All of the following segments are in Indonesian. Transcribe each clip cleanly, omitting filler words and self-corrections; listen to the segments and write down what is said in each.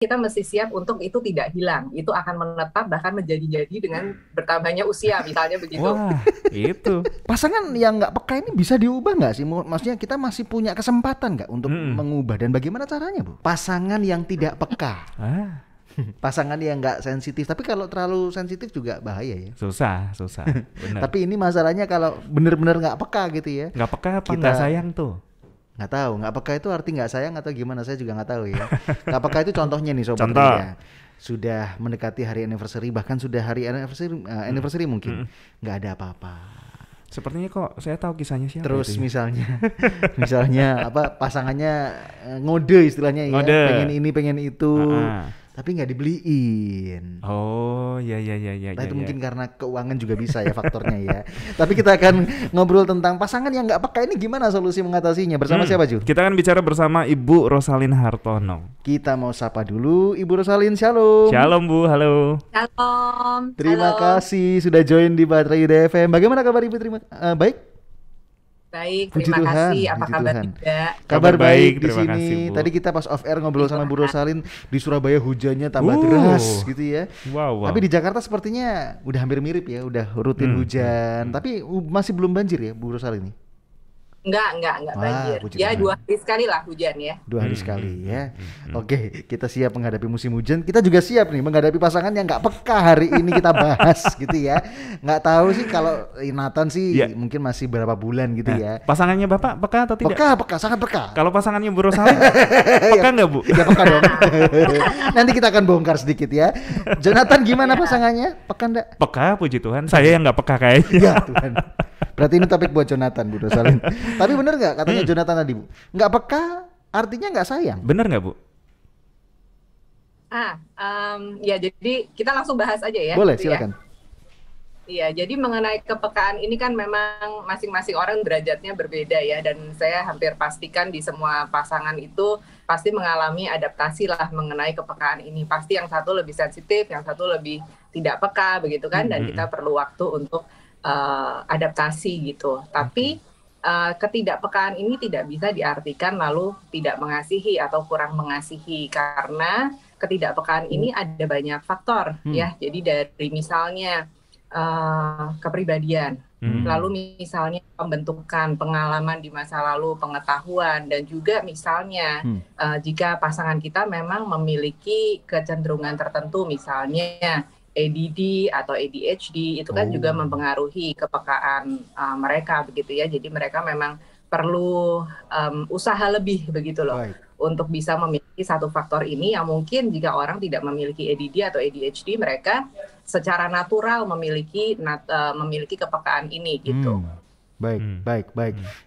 kita mesti siap untuk itu tidak hilang. Itu akan menetap bahkan menjadi-jadi dengan bertambahnya usia, misalnya begitu. Wah, itu. Pasangan yang nggak peka ini bisa diubah nggak sih? Maksudnya kita masih punya kesempatan nggak untuk mengubah, dan bagaimana caranya, Bu? Pasangan yang tidak peka. Pasangan yang nggak sensitif, tapi kalau terlalu sensitif juga bahaya ya. Susah. Benar. Tapi ini masalahnya kalau benar-benar nggak peka gitu ya. Nggak peka apa nggak sayang tuh? Nggak tahu, nggak peka itu arti nggak sayang atau gimana, saya juga nggak tahu ya. Nggak peka itu contohnya nih Sobat Contoh. Rida. Sudah mendekati hari anniversary, bahkan sudah hari anniversary mungkin nggak ada apa-apa. Sepertinya kok saya tahu kisahnya siapa. Terus itu ya? misalnya apa, pasangannya ngode istilahnya ya, Ngode. pengen ini pengen itu, tapi nggak dibeliin. Oh, ya. Nah, itu mungkin karena keuangan juga bisa ya faktornya ya. Tapi kita akan ngobrol tentang pasangan yang nggak peka ini, gimana solusi mengatasinya bersama siapa, Ju? Kita akan bicara bersama Ibu Rosalin Hartono. Kita mau sapa dulu Ibu Rosalin. Shalom. Shalom Bu, halo. Shalom. Terima Halo. kasih sudah join di Baterai Yuda FM. Bagaimana kabar Ibu? Baik. Baik, Puji terima Tuhan, kasih. Apa puji kabar Tuhan. juga? Kabar baik di terima sini. kasih, Bu. Tadi kita pas off air ngobrol sama Bu Rosalin, di Surabaya hujannya tambah deras gitu ya. Wow. Tapi di Jakarta sepertinya udah hampir mirip ya, udah rutin hujan. Tapi masih belum banjir ya Bu Rosalin ini? Enggak Wah, banjir. puji Ya Tuhan. 2 hari sekali lah hujan ya. 2 hari sekali ya. Oke, kita siap menghadapi musim hujan. Kita juga siap nih menghadapi pasangan yang nggak peka. Hari ini kita bahas gitu ya. Nggak tahu sih kalau Nathan sih mungkin masih berapa bulan gitu ya. Pasangannya Bapak peka atau tidak? Peka, sangat peka. Kalau pasangannya Bu Rosalin peka nggak Bu? Ya peka dong. Nanti kita akan bongkar sedikit ya. Jonathan gimana pasangannya? Peka enggak? Peka, puji Tuhan. Saya yang nggak peka kayaknya. Ya Tuhan. Berarti ini topik buat Jonathan, Bu Rosalin. Tapi bener nggak katanya Jonathan tadi, Bu? Nggak peka artinya nggak sayang. Bener nggak Bu? Ya jadi kita langsung bahas aja ya. Boleh, gitu ya. silakan. Iya, jadi mengenai kepekaan ini kan memang masing-masing orang derajatnya berbeda ya, dan saya hampir pastikan di semua pasangan itu pasti mengalami adaptasi lah mengenai kepekaan ini. Pasti yang satu lebih sensitif, yang satu lebih tidak peka begitu kan, dan kita perlu waktu untuk adaptasi gitu. Tapi ketidakpekaan ini tidak bisa diartikan lalu tidak mengasihi atau kurang mengasihi, karena ketidakpekaan ini ada banyak faktor ya. Jadi dari misalnya kepribadian, lalu misalnya pembentukan pengalaman di masa lalu, pengetahuan, dan juga misalnya jika pasangan kita memang memiliki kecenderungan tertentu, misalnya ADD atau ADHD, itu kan juga mempengaruhi kepekaan mereka begitu ya. Jadi mereka memang perlu usaha lebih begitu loh. Baik. Untuk bisa memiliki satu faktor ini, yang mungkin jika orang tidak memiliki ADD atau ADHD, mereka secara natural memiliki kepekaan ini gitu. Baik.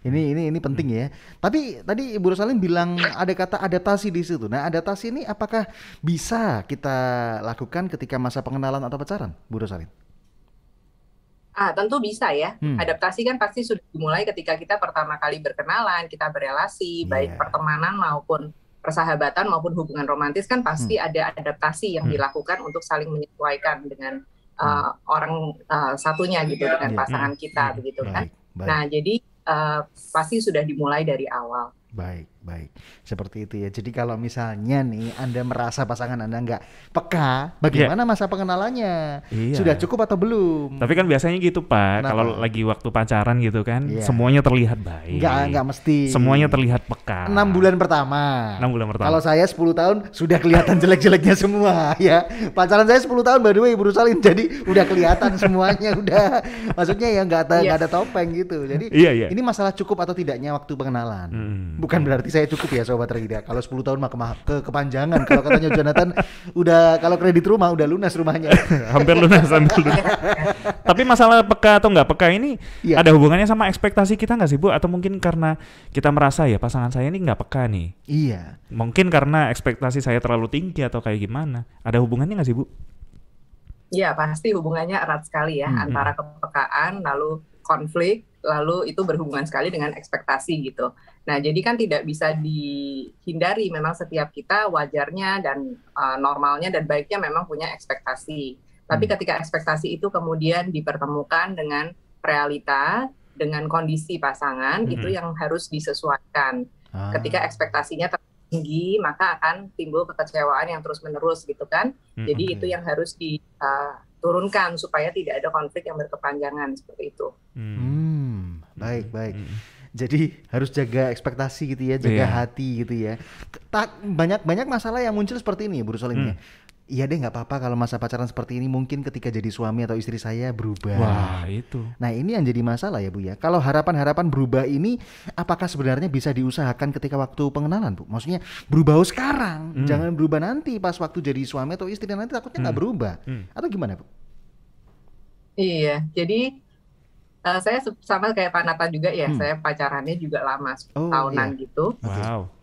Ini penting ya. Tapi tadi Ibu Rosalin bilang ada kata adaptasi di situ. Nah, adaptasi ini apakah bisa kita lakukan ketika masa pengenalan atau pacaran, Bu Rosalin? Tentu bisa ya. Adaptasi kan pasti sudah dimulai ketika kita pertama kali berkenalan, kita berelasi, baik pertemanan maupun persahabatan maupun hubungan romantis, kan pasti ada adaptasi yang dilakukan untuk saling menyesuaikan dengan orang satunya gitu, dengan pasangan kita begitu kan. Baik. Nah, jadi pasti sudah dimulai dari awal. Baik. Seperti itu ya. Jadi kalau misalnya nih Anda merasa pasangan Anda nggak peka, bagaimana masa pengenalannya? Iya. Sudah cukup atau belum? Tapi kan biasanya gitu Pak, Kenapa? kalau lagi waktu pacaran gitu kan, Iya. semuanya terlihat baik. Nggak mesti. Semuanya terlihat peka. 6 bulan pertama. 6 bulan pertama. Kalau saya 10 tahun sudah kelihatan jelek-jeleknya semua ya. Pacaran saya 10 tahun by the way Ibu Rosalin, jadi udah kelihatan semuanya udah. Maksudnya ya nggak ada topeng gitu. Jadi Iya. ini masalah cukup atau tidaknya waktu pengenalan. Bukan berarti saya cukup ya Sobat Rida. Kalau 10 tahun mah kepanjangan. Kalau katanya Jonathan udah, kalau kredit rumah udah lunas rumahnya. hampir lunas. Tapi masalah peka atau nggak peka ini ada hubungannya sama ekspektasi kita nggak sih Bu? Atau mungkin karena kita merasa ya pasangan saya ini nggak peka nih. Iya. Mungkin karena ekspektasi saya terlalu tinggi atau kayak gimana? Ada hubungannya nggak sih Bu? Ya, pasti hubungannya erat sekali ya, antara kepekaan, lalu konflik, lalu itu berhubungan sekali dengan ekspektasi gitu. Nah, jadi kan tidak bisa dihindari, memang setiap kita wajarnya dan normalnya dan baiknya memang punya ekspektasi. Tapi ketika ekspektasi itu kemudian dipertemukan dengan realita, dengan kondisi pasangan, itu yang harus disesuaikan. Ketika ekspektasinya tinggi, maka akan timbul kekecewaan yang terus-menerus gitu kan. Jadi itu yang harus diturunkan supaya tidak ada konflik yang berkepanjangan seperti itu. Baik. Jadi harus jaga ekspektasi gitu ya, jaga hati gitu ya. Banyak masalah yang muncul seperti ini, Bu Rosaline. Iya deh, nggak apa-apa kalau masa pacaran seperti ini, mungkin ketika jadi suami atau istri saya berubah. Wah, itu. Nah, ini yang jadi masalah ya, Bu ya. Kalau harapan-harapan berubah ini, apakah sebenarnya bisa diusahakan ketika waktu pengenalan, Bu? Maksudnya berubah sekarang, jangan berubah nanti pas waktu jadi suami atau istri, dan nanti takutnya nggak berubah. Atau gimana, Bu? Iya, jadi saya sama kayak Pak Nathan juga ya, saya pacarannya juga lama, 10 tahunan gitu. Wow.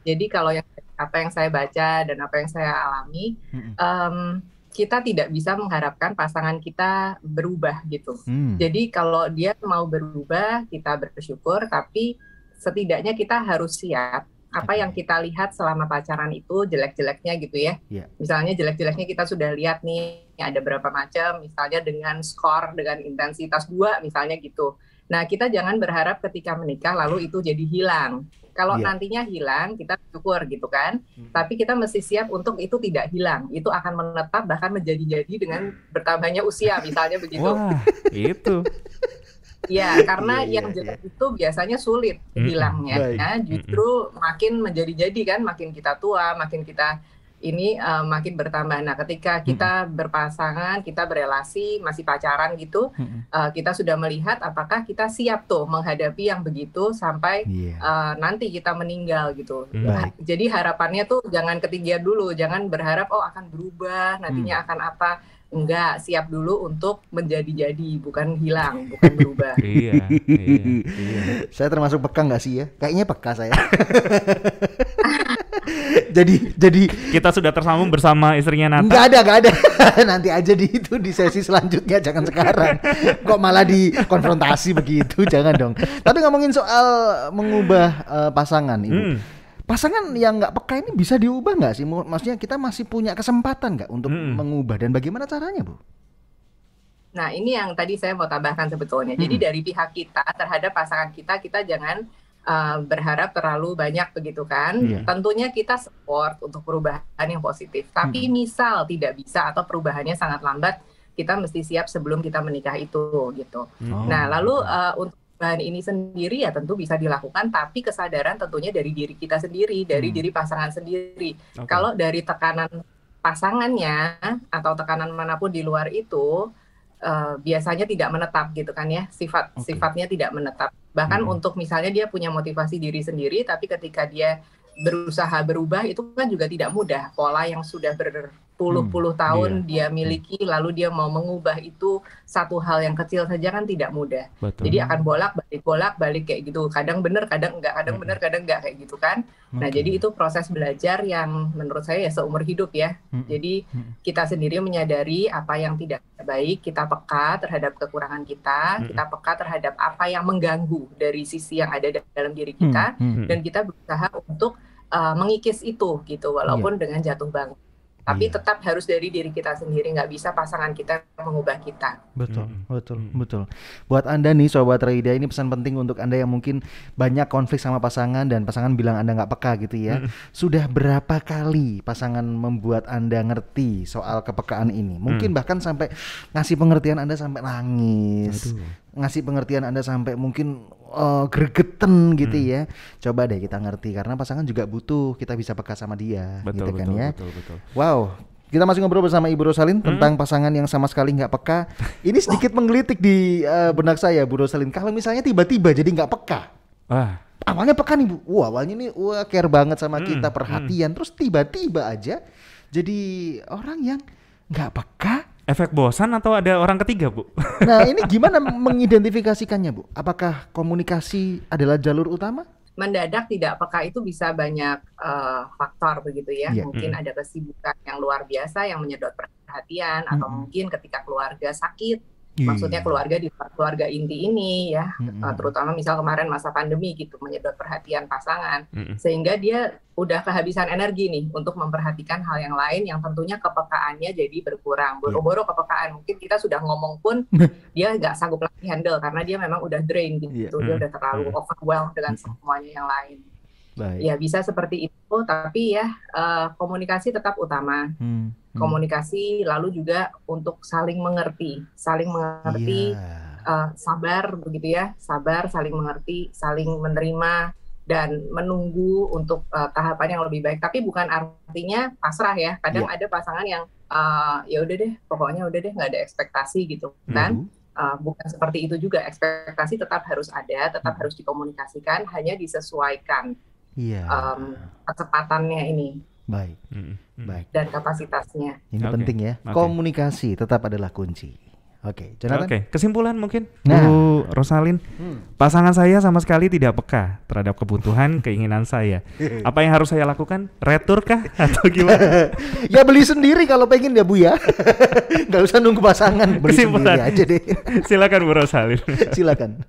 Jadi kalau apa yang saya baca dan apa yang saya alami, kita tidak bisa mengharapkan pasangan kita berubah gitu. Jadi kalau dia mau berubah, kita bersyukur, tapi setidaknya kita harus siap. Apa yang kita lihat selama pacaran itu jelek-jeleknya gitu ya. Misalnya jelek-jeleknya kita sudah lihat nih, ada berapa macam, misalnya dengan skor, dengan intensitas 2 misalnya gitu. Nah, kita jangan berharap ketika menikah lalu itu jadi hilang. Kalau nantinya hilang, kita syukur gitu kan. Tapi kita mesti siap untuk itu tidak hilang. Itu akan menetap bahkan menjadi-jadi dengan bertambahnya usia misalnya begitu. Wah, itu. Ya, karena yang jelek itu biasanya sulit hilangnya. Ya, justru makin menjadi-jadi kan, makin kita tua, makin kita makin bertambah. Nah, ketika kita berpasangan, kita berelasi, masih pacaran gitu, kita sudah melihat apakah kita siap tuh menghadapi yang begitu sampai nanti kita meninggal gitu. Jadi harapannya tuh jangan ketinggian dulu, jangan berharap akan berubah, nantinya akan apa. Enggak, siap dulu untuk menjadi-jadi, bukan hilang, bukan berubah. Iya. Saya termasuk peka nggak sih ya? Kayaknya peka saya. jadi kita sudah tersambung bersama istrinya Nata. Nggak ada. Nanti aja di sesi selanjutnya, jangan sekarang. Kok malah dikonfrontasi begitu, jangan dong. Tapi ngomongin soal mengubah pasangan, Ibu. Pasangan yang nggak peka ini bisa diubah nggak sih? Maksudnya kita masih punya kesempatan nggak untuk mengubah, dan bagaimana caranya, Bu? Nah, ini yang tadi saya mau tambahkan sebetulnya. Jadi dari pihak kita terhadap pasangan kita jangan berharap terlalu banyak begitu kan. Tentunya kita support untuk perubahan yang positif. Tapi misal tidak bisa atau perubahannya sangat lambat, kita mesti siap sebelum kita menikah itu gitu. Nah, lalu untuk perubahan ini sendiri ya tentu bisa dilakukan, tapi kesadaran tentunya dari diri kita sendiri, dari diri pasangan sendiri. Kalau dari tekanan pasangannya atau tekanan manapun di luar itu biasanya tidak menetap gitu kan ya, sifatnya tidak menetap. Bahkan untuk misalnya dia punya motivasi diri sendiri, tapi ketika dia berusaha berubah itu kan juga tidak mudah. Pola yang sudah berpuluh-puluh tahun dia miliki, lalu dia mau mengubah itu satu hal yang kecil saja kan tidak mudah. Jadi akan bolak-balik kayak gitu. Kadang benar, kadang enggak, kadang benar, kadang enggak kayak gitu kan. Nah, jadi itu proses belajar yang menurut saya ya seumur hidup ya. Jadi kita sendiri menyadari apa yang tidak baik, kita peka terhadap kekurangan kita peka terhadap apa yang mengganggu dari sisi yang ada dalam diri kita, dan kita berusaha untuk mengikis itu gitu, walaupun dengan jatuh bangun. Tapi tetap harus dari diri kita sendiri, nggak bisa pasangan kita mengubah kita. Betul. Buat Anda nih Sobat Raida, ini pesan penting untuk Anda yang mungkin banyak konflik sama pasangan dan pasangan bilang Anda nggak peka gitu ya. Sudah berapa kali pasangan membuat Anda ngerti soal kepekaan ini? Mungkin bahkan sampai ngasih pengertian Anda sampai nangis. Ngasih pengertian Anda sampai mungkin gregetan gitu ya. Coba deh kita ngerti, karena pasangan juga butuh kita bisa peka sama dia. Betul. Wow, kita masih ngobrol bersama Ibu Rosaline tentang pasangan yang sama sekali nggak peka. Ini sedikit menggelitik di benak saya, Bu Rosaline. Kalau misalnya tiba-tiba jadi nggak peka, awalnya peka nih, Bu. Awalnya nih care banget sama kita, perhatian, terus tiba-tiba aja jadi orang yang nggak peka. Efek bosan atau ada orang ketiga, Bu? Nah, ini gimana mengidentifikasikannya, Bu? Apakah komunikasi adalah jalur utama? Mendadak tidak peka itu bisa banyak faktor begitu ya. Mungkin ada kesibukan yang luar biasa yang menyedot perhatian, atau mungkin ketika keluarga sakit. Maksudnya keluarga di keluarga inti ini ya, terutama misal kemarin masa pandemi gitu, menyedot perhatian pasangan, sehingga dia udah kehabisan energi nih untuk memperhatikan hal yang lain yang tentunya kepekaannya jadi berkurang. Boro-boro kepekaan, mungkin kita sudah ngomong pun dia nggak sanggup lagi handle karena dia memang udah drain gitu, dia udah terlalu overwhelmed dengan semuanya yang lain. Ya bisa seperti itu, tapi ya komunikasi tetap utama. Komunikasi, lalu juga untuk saling mengerti, sabar begitu ya, saling mengerti, saling menerima dan menunggu untuk tahapan yang lebih baik. Tapi bukan artinya pasrah ya. Kadang ada pasangan yang ya udah deh, pokoknya udah deh, nggak ada ekspektasi gitu kan. Bukan seperti itu juga, ekspektasi tetap harus ada, tetap harus dikomunikasikan, hanya disesuaikan kecepatannya ini. Baik. Dan kapasitasnya. Ini penting ya. Komunikasi tetap adalah kunci. Oke, Jonathan. Kesimpulan mungkin Bu Rosalin, pasangan saya sama sekali tidak peka terhadap kebutuhan, keinginan saya. Apa yang harus saya lakukan? Retur kah atau gimana? Ya beli sendiri kalau pengen ya Bu ya. Gak usah nunggu pasangan, beli sendiri aja deh. Silakan Bu Rosalin. Silakan.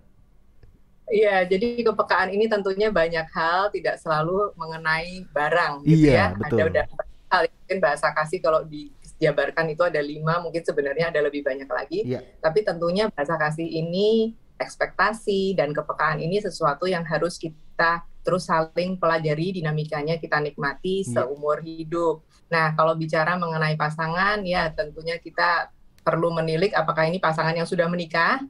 Iya, jadi kepekaan ini tentunya banyak hal, tidak selalu mengenai barang gitu ya. Betul. Ada hal mungkin bahasa kasih kalau dijabarkan itu ada 5, mungkin sebenarnya ada lebih banyak lagi. Tapi tentunya bahasa kasih ini, ekspektasi dan kepekaan ini sesuatu yang harus kita terus saling pelajari, dinamikanya kita nikmati seumur hidup. Nah, kalau bicara mengenai pasangan, ya tentunya kita perlu menilik apakah ini pasangan yang sudah menikah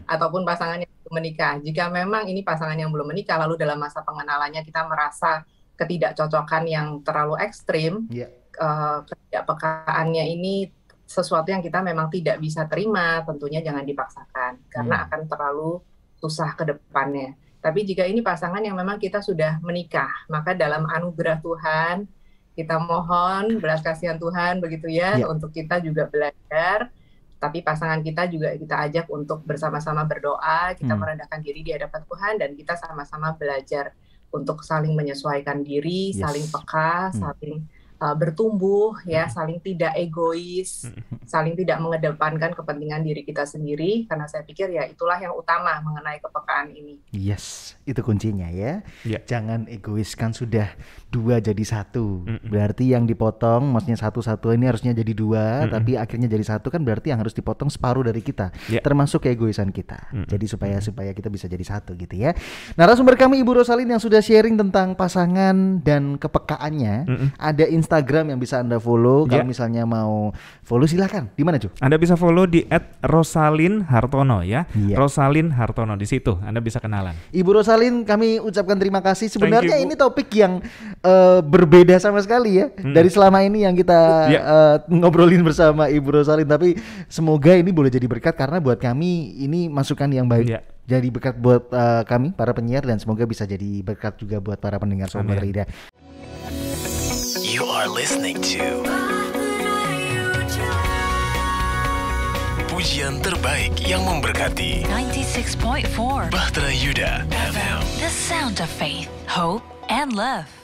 ataupun pasangan yang belum menikah. Jika memang ini pasangan yang belum menikah, lalu dalam masa pengenalannya kita merasa ketidakcocokan yang terlalu ekstrim, ketidakpekaannya ini sesuatu yang kita memang tidak bisa terima, tentunya jangan dipaksakan karena akan terlalu susah ke depannya. Tapi jika ini pasangan yang memang kita sudah menikah, maka dalam anugerah Tuhan kita mohon belas kasihan Tuhan begitu ya, untuk kita juga belajar. Tapi pasangan kita juga kita ajak untuk bersama-sama berdoa, kita merendahkan diri di hadapan Tuhan, dan kita sama-sama belajar untuk saling menyesuaikan diri, saling peka, saling bertumbuh, ya, saling tidak egois, saling tidak mengedepankan kepentingan diri kita sendiri, karena saya pikir ya itulah yang utama mengenai kepekaan ini. Yes, itu kuncinya ya. Jangan egois, kan sudah 2 jadi 1. Berarti yang dipotong, maksudnya 1 ini harusnya jadi 2, tapi akhirnya jadi 1 kan berarti yang harus dipotong separuh dari kita, termasuk keegoisan kita. Jadi supaya kita bisa jadi 1 gitu ya. Narasumber kami Ibu Rosalin yang sudah sharing tentang pasangan dan kepekaannya. Ada Instagram yang bisa Anda follow. Kalau misalnya mau follow silakan. Di mana, Cu? Anda bisa follow di @rosalinhartono ya. Rosalin Hartono, di situ Anda bisa kenalan. Ibu Rosalin, kami ucapkan terima kasih. Sebenarnya ini topik yang berbeda sama sekali ya dari selama ini yang kita ngobrolin bersama Ibu Rosalin, tapi semoga ini boleh jadi berkat karena buat kami ini masukan yang baik. Jadi berkat buat kami para penyiar, dan semoga bisa jadi berkat juga buat para pendengar Sobat Rida. You are listening to pujian terbaik yang memberkati 96.4 Bahtera Yuda FM. The sound of faith, hope, and love.